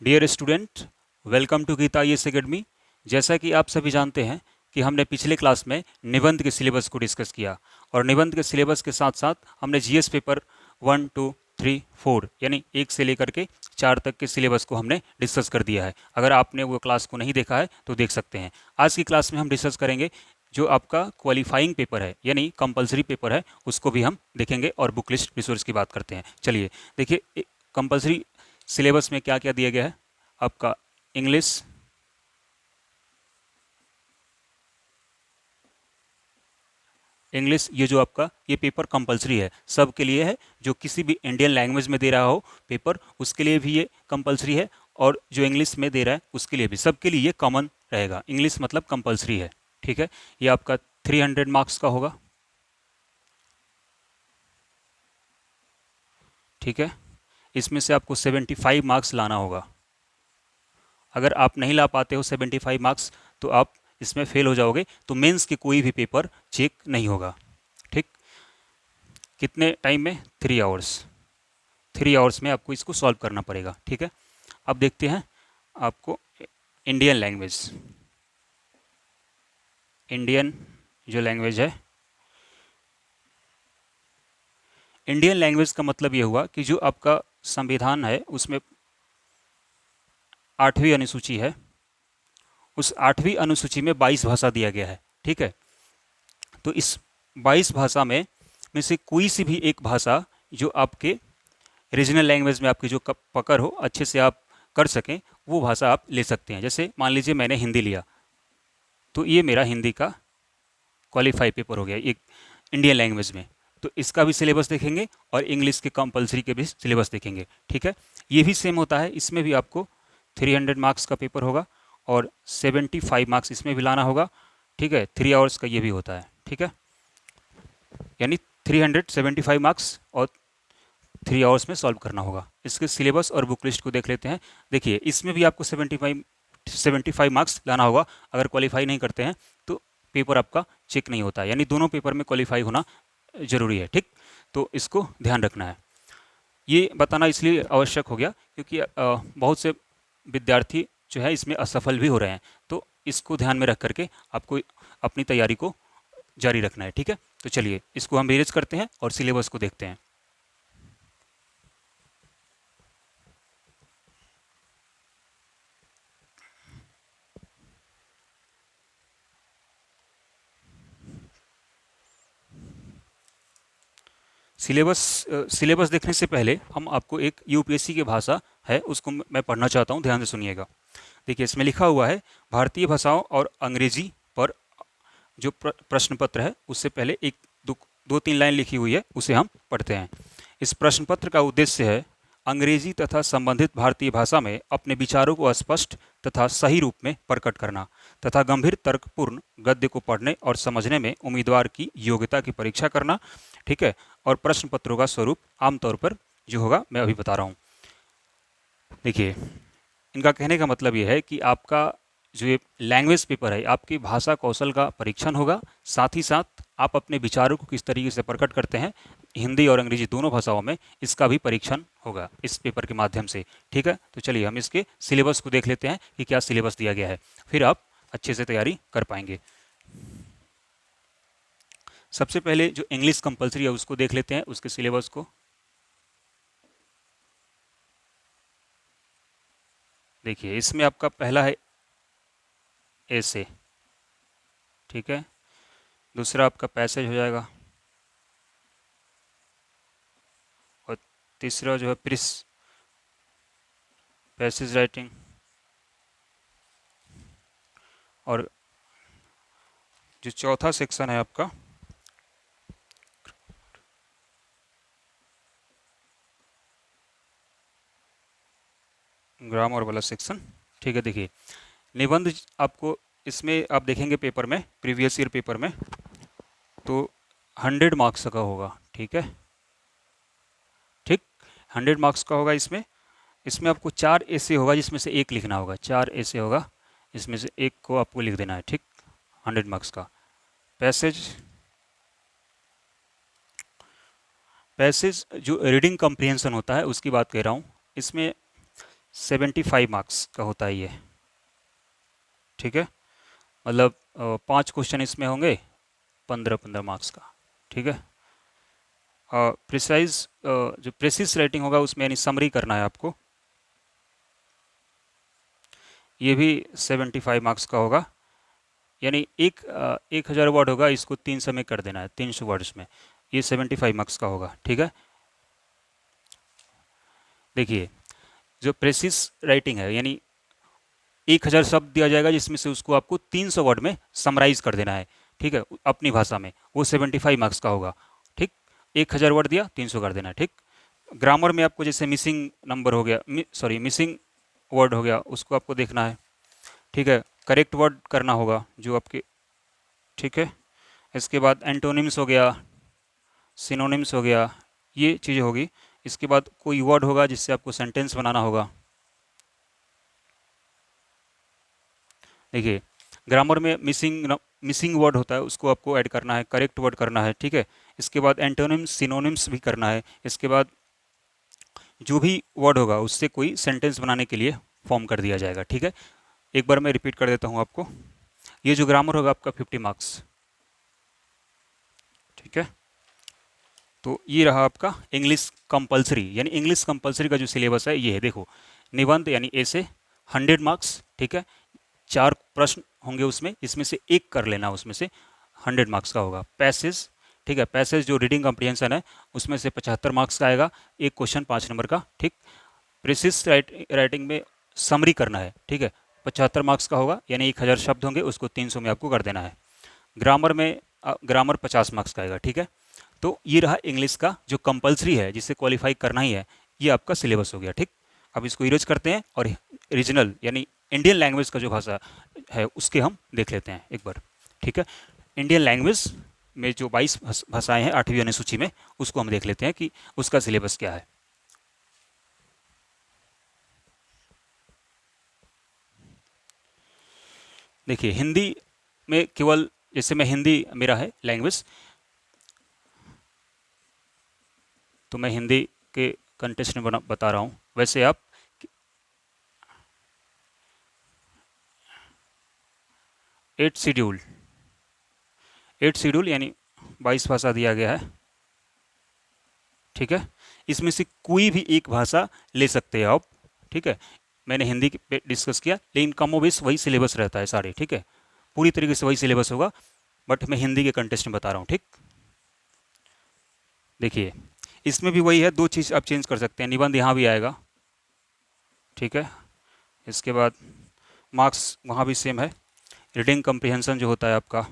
Dear student, welcome to Geeta IAS academy. जैसा कि आप सभी जानते हैं कि हमने पिछले क्लास में निबंध के सिलेबस को डिस्कस किया और निबंध के सिलेबस के साथ साथ हमने जीएस पेपर 1, 2, 3, 4 यानी 1 से लेकर के 4 तक के सिलेबस को हमने डिस्कस कर दिया है। अगर आपने वो क्लास को नहीं देखा है तो देख सकते हैं। आज की क्लास में हम डिस्कस करेंगे जो आपका क्वालिफाइंग पेपर है यानी कंपलसरी पेपर है, उसको भी हम देखेंगे और बुक लिस्ट रिसोर्स की बात करते हैं। चलिए देखिए, कंपलसरी सिलेबस में क्या क्या दिया गया है। आपका इंग्लिश, ये जो आपका ये पेपर कंपलसरी है, सब के लिए है। जो किसी भी इंडियन लैंग्वेज में दे रहा हो पेपर, उसके लिए भी ये कंपलसरी है, और जो इंग्लिश में दे रहा है उसके लिए भी, सबके लिए ये कॉमन रहेगा। इंग्लिश मतलब कंपलसरी है, ठीक है। ये आपका 300 मार्क्स का होगा, ठीक है। इसमें से आपको 75 मार्क्स लाना होगा। अगर आप नहीं ला पाते हो 75 मार्क्स तो आप इसमें फेल हो जाओगे, तो मेंस के कोई भी पेपर चेक नहीं होगा, ठीक। कितने टाइम में? 3 आवर्स। 3 आवर्स में आपको इसको सॉल्व करना पड़ेगा, ठीक है। अब देखते हैं आपको इंडियन लैंग्वेज। इंडियन जो लैंग्वेज है, इंडियन लैंग्वेज का मतलब ये हुआ कि जो आपका संविधान है उसमें 8वीं अनुसूची है, उस 8वीं अनुसूची में 22 भाषा दिया गया है, ठीक है। तो इस 22 भाषा में से कोई सी भी एक भाषा जो आपके रीजनल लैंग्वेज में आपकी जो पकड़ हो, अच्छे से आप कर सकें, वो भाषा आप ले सकते हैं। जैसे मान लीजिए मैंने हिंदी लिया, तो ये मेरा हिंदी का क्वालिफाई पेपर हो गया एक इंडियन लैंग्वेज में। तो इसका भी सिलेबस देखेंगे और इंग्लिश के कंपलसरी के भी सिलेबस देखेंगे, ठीक है। ये भी सेम होता है, इसमें भी आपको 300 मार्क्स का पेपर होगा और 75 मार्क्स इसमें भी लाना होगा, ठीक है। 3 आवर्स का ये भी होता है, ठीक है। यानी 375 मार्क्स और 3 आवर्स में सॉल्व करना होगा। इसके सिलेबस और बुक लिस्ट को देख लेते हैं। देखिए, इसमें भी आपको 75 मार्क्स लाना होगा। अगर क्वालिफाई नहीं करते हैं तो पेपर आपका चेक नहीं होता, यानी दोनों पेपर में क्वालिफाई होना जरूरी है, ठीक। तो इसको ध्यान रखना है। ये बताना इसलिए आवश्यक हो गया क्योंकि बहुत से विद्यार्थी जो है इसमें असफल भी हो रहे हैं, तो इसको ध्यान में रख करके आपको अपनी तैयारी को जारी रखना है, ठीक है। तो चलिए इसको हम रिवाइज करते हैं और सिलेबस को देखते हैं। सिलेबस सिलेबस देखने से पहले हम आपको एक यूपीएससी की भाषा है उसको मैं पढ़ना चाहता हूँ, ध्यान से सुनिएगा। देखिए, इसमें लिखा हुआ है भारतीय भाषाओं और अंग्रेजी पर जो प्रश्न पत्र है, उससे पहले एक दो तीन लाइन लिखी हुई है, उसे हम पढ़ते हैं। इस प्रश्न पत्र का उद्देश्य है अंग्रेजी तथा संबंधित भारतीय भाषा में अपने विचारों को स्पष्ट तथा सही रूप में प्रकट करना तथा गंभीर तर्कपूर्ण गद्य को पढ़ने और समझने में उम्मीदवार की योग्यता की परीक्षा करना, ठीक है। और प्रश्न पत्रों का स्वरूप आमतौर पर जो होगा मैं अभी बता रहा हूँ। देखिए, इनका कहने का मतलब ये है कि आपका जो ये लैंग्वेज पेपर है, आपकी भाषा कौशल का परीक्षण होगा। साथ ही साथ आप अपने विचारों को किस तरीके से प्रकट करते हैं हिंदी और अंग्रेजी दोनों भाषाओं में, इसका भी परीक्षण होगा इस पेपर के माध्यम से, ठीक है। तो चलिए हम इसके सिलेबस को देख लेते हैं कि क्या सिलेबस दिया गया है, फिर आप अच्छे से तैयारी कर पाएंगे। सबसे पहले जो इंग्लिश कंपलसरी है उसको देख लेते हैं, उसके सिलेबस को। देखिए, इसमें आपका पहला है ऐसे, ठीक है। दूसरा आपका पैसेज हो जाएगा, और तीसरा जो है प्रिस पैसेज राइटिंग, और जो चौथा सेक्शन है आपका ग्रामर वाला सेक्शन, ठीक है। देखिए, निबंध आपको इसमें आप देखेंगे पेपर में, प्रीवियस ईयर पेपर में, तो 100 मार्क्स का होगा, ठीक है, ठीक। 100 मार्क्स का होगा इसमें। इसमें आपको 4 ऐसे होगा जिसमें से एक लिखना होगा, 4 ऐसे होगा, इसमें से एक को आपको लिख देना है, ठीक। 100 मार्क्स का पैसेज। पैसेज जो रीडिंग कम्प्रीहेंशन होता है उसकी बात कह रहा हूँ। इसमें 75 मार्क्स का होता है ये, ठीक है। मतलब 5 क्वेश्चन इसमें होंगे, 15-15 मार्क्स का, ठीक है। प्रिसाइज जो प्रेसिस राइटिंग होगा उसमें यानी समरी करना है आपको, ये भी 75 मार्क्स का होगा। यानी 1000 वर्ड होगा, इसको 300 में कर देना है, 300 वर्ड्स में, ये 75 मार्क्स का होगा, ठीक है। देखिए, जो प्रेसिस राइटिंग है यानी 1000 शब्द दिया जाएगा जिसमें से उसको आपको 300 वर्ड में समराइज कर देना है, ठीक है, अपनी भाषा में, वो 75 मार्क्स का होगा, ठीक। 1000 वर्ड दिया, 300 कर देना है, ठीक। ग्रामर में आपको जैसे मिसिंग नंबर हो गया, सॉरी मिसिंग वर्ड हो गया, उसको आपको देखना है, ठीक है। करेक्ट वर्ड करना होगा जो आपके, ठीक है। इसके बाद एंटोनिम्स हो गया, सिनोनिम्स हो गया, ये चीज़ें होगी। इसके बाद कोई वर्ड होगा जिससे आपको सेंटेंस बनाना होगा। देखिए, ग्रामर में मिसिंग वर्ड होता है, उसको आपको ऐड करना है, करेक्ट वर्ड करना है, ठीक है। इसके बाद एंटोनिम्स सिनोनिम्स भी करना है। इसके बाद जो भी वर्ड होगा उससे कोई सेंटेंस बनाने के लिए फॉर्म कर दिया जाएगा, ठीक है। एक बार मैं रिपीट कर देता हूँ आपको। ये जो ग्रामर होगा आपका 50 मार्क्स, ठीक है। तो ये रहा आपका इंग्लिश कंपलसरी, यानी इंग्लिश कंपलसरी का जो सिलेबस है ये है। देखो, निबंध यानी ऐसे 100 मार्क्स, ठीक है। 4 प्रश्न होंगे उसमें, इसमें से एक कर लेना, उसमें से 100 मार्क्स का होगा। पैसेज, ठीक है, पैसेज जो रीडिंग कम्प्रीहेंशन है उसमें से 75 मार्क्स का आएगा, एक क्वेश्चन 5 नंबर का, ठीक। प्रिसिस राइटिंग में समरी करना है, ठीक है, 75 मार्क्स का होगा, यानी 1000 शब्द होंगे, उसको 300 में आपको कर देना है। ग्रामर में ग्रामर 50 मार्क्स का आएगा, ठीक है। तो ये रहा इंग्लिश का जो कंपलसरी है, जिसे क्वालिफाई करना ही है, ये आपका सिलेबस हो गया, ठीक। अब इसको इरेज करते हैं और रीजनल यानी इंडियन लैंग्वेज का जो भाषा है उसके हम देख लेते हैं एक बार, ठीक है। इंडियन लैंग्वेज में जो 22 भाषाएं हैं 8वीं अनुसूची में, उसको हम देख लेते हैं कि उसका सिलेबस क्या है। देखिए, हिंदी में केवल, जैसे मैं हिंदी मेरा है लैंग्वेज, तो मैं हिंदी के कंटेस्ट में बता रहा हूँ। वैसे आप 8 शेड्यूल, 8 शेड्यूल यानी 22 भाषा दिया गया है, ठीक है। इसमें से कोई भी एक भाषा ले सकते हैं आप, ठीक है। मैंने हिंदी पे डिस्कस किया, लेकिन कमोबेश वही सिलेबस रहता है सारे, ठीक है, पूरी तरीके से वही सिलेबस होगा, बट मैं हिंदी के कंटेस्ट में बता रहा हूँ, ठीक। देखिए, इसमें भी वही है, दो चीज़ आप चेंज कर सकते हैं, निबंध यहाँ भी आएगा, ठीक है। इसके बाद मार्क्स वहाँ भी सेम है। रीडिंग कम्प्रीहेंशन जो होता है आपका,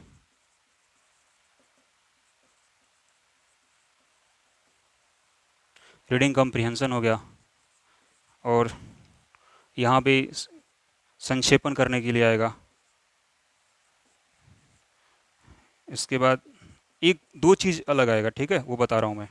रीडिंग कम्प्रीहेंशन हो गया, और यहाँ भी संक्षेपण करने के लिए आएगा। इसके बाद एक दो चीज़ अलग आएगा, ठीक है, वो बता रहा हूँ मैं।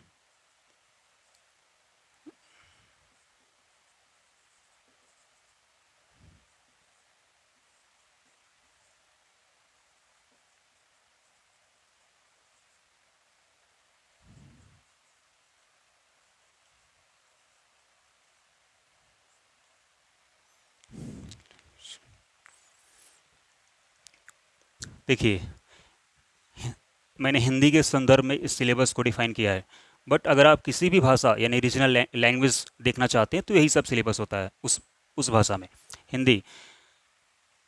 देखिए, मैंने हिंदी के संदर्भ में इस सिलेबस को डिफाइन किया है, बट अगर आप किसी भी भाषा यानी रीजनल लैंग्वेज देखना चाहते हैं तो यही सब सिलेबस होता है उस भाषा में। हिंदी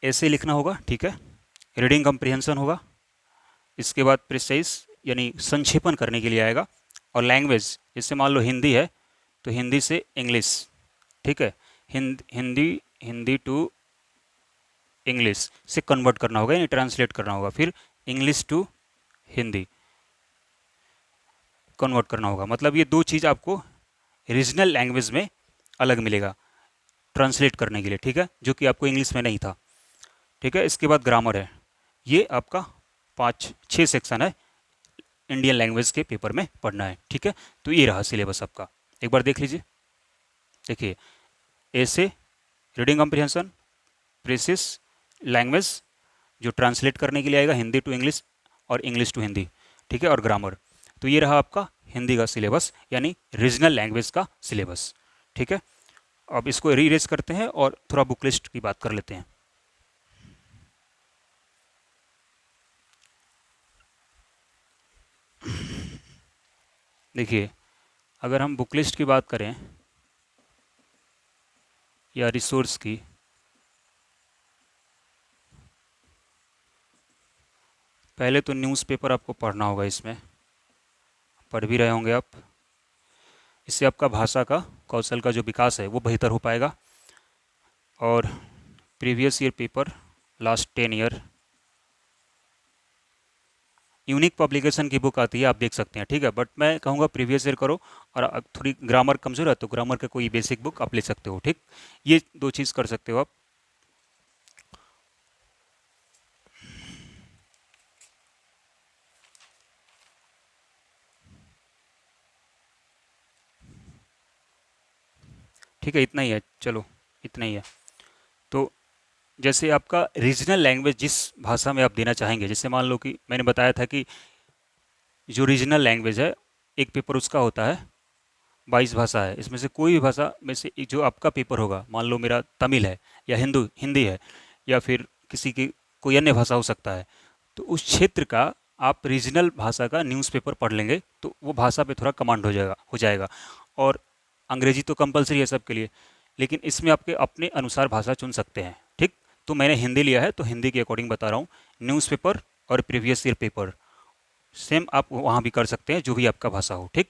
ऐसे लिखना होगा, ठीक है, रीडिंग कम्प्रीहेंशन होगा, इसके बाद प्रिसाइज यानी संक्षेपण करने के लिए आएगा, और लैंग्वेज जैसे मान लो हिंदी है तो हिंदी से इंग्लिश, ठीक है, हिंदी हिंदी टू इंग्लिश से कन्वर्ट करना होगा यानी ट्रांसलेट करना होगा, फिर इंग्लिश टू हिंदी कन्वर्ट करना होगा। मतलब ये दो चीज़ आपको रीजनल लैंग्वेज में अलग मिलेगा ट्रांसलेट करने के लिए, ठीक है, जो कि आपको इंग्लिश में नहीं था, ठीक है। इसके बाद ग्रामर है, ये आपका 5-6 सेक्शन है, इंडियन लैंग्वेज के पेपर में पढ़ना है, ठीक है। तो ये रहा सिलेबस आपका, एक बार देख लीजिए। देखिए, ऐसे, रीडिंग कम्प्रीहेंशन, प्रेसिस, लैंग्वेज जो ट्रांसलेट करने के लिए आएगा हिंदी टू इंग्लिश और इंग्लिश टू हिंदी, ठीक है, और ग्रामर। तो ये रहा आपका हिंदी का सिलेबस यानी रीजनल लैंग्वेज का सिलेबस, ठीक है। अब इसको रीरेज करते हैं और थोड़ा बुक लिस्ट की बात कर लेते हैं। देखिए, अगर हम बुक लिस्ट की बात करें या रिसोर्स की, पहले तो न्यूज़पेपर आपको पढ़ना होगा, इसमें पढ़ भी रहे होंगे आप। इससे आपका भाषा का कौशल का जो विकास है वो बेहतर हो पाएगा। और previous year paper, last 10 year, unique publication की बुक आती है, आप देख सकते हैं, ठीक है। बट मैं कहूँगा प्रीवियस ईयर करो, और थोड़ी ग्रामर कमज़ोर है तो ग्रामर का कोई बेसिक बुक आप ले सकते हो, ठीक। ये दो चीज़ कर सकते हो आप। ठीक है, इतना ही है, चलो इतना ही है। तो जैसे आपका रीजनल लैंग्वेज जिस भाषा में आप देना चाहेंगे, जैसे मान लो कि मैंने बताया था कि जो रीजनल लैंग्वेज है, एक पेपर उसका होता है, 22 भाषा है, इसमें से कोई भी भाषा में से जो आपका पेपर होगा, मान लो मेरा तमिल है या हिंदी है, या फिर किसी की कोई अन्य भाषा हो सकता है, तो उस क्षेत्र का आप रीजनल भाषा का न्यूज़पेपर पढ़ लेंगे तो वो भाषा पे थोड़ा कमांड हो जाएगा। और अंग्रेजी तो कंपलसरी है सबके लिए, लेकिन इसमें आपके अपने अनुसार भाषा चुन सकते हैं, ठीक। तो मैंने हिंदी लिया है तो हिंदी के अकॉर्डिंग बता रहा हूँ। न्यूज़पेपर और प्रीवियस ईयर पेपर सेम आप वहाँ भी कर सकते हैं, जो भी आपका भाषा हो, ठीक।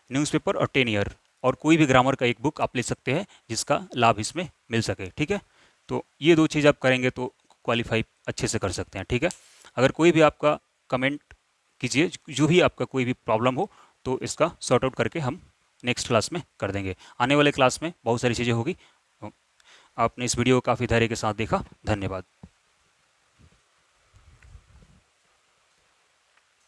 न्यूज़पेपर और 10 ईयर, और कोई भी ग्रामर का एक बुक आप ले सकते हैं जिसका लाभ इसमें मिल सके, ठीक है। तो ये दो चीज़ आप करेंगे तो क्वालिफाई अच्छे से कर सकते हैं, ठीक है। अगर कोई भी आपका कमेंट कीजिए, जो भी आपका कोई भी प्रॉब्लम हो तो इसका सॉर्ट आउट करके हम नेक्स्ट क्लास में कर देंगे। आने वाले क्लास में बहुत सारी चीज़ें होगी। आपने इस वीडियो को काफ़ी धैर्य के साथ देखा, धन्यवाद।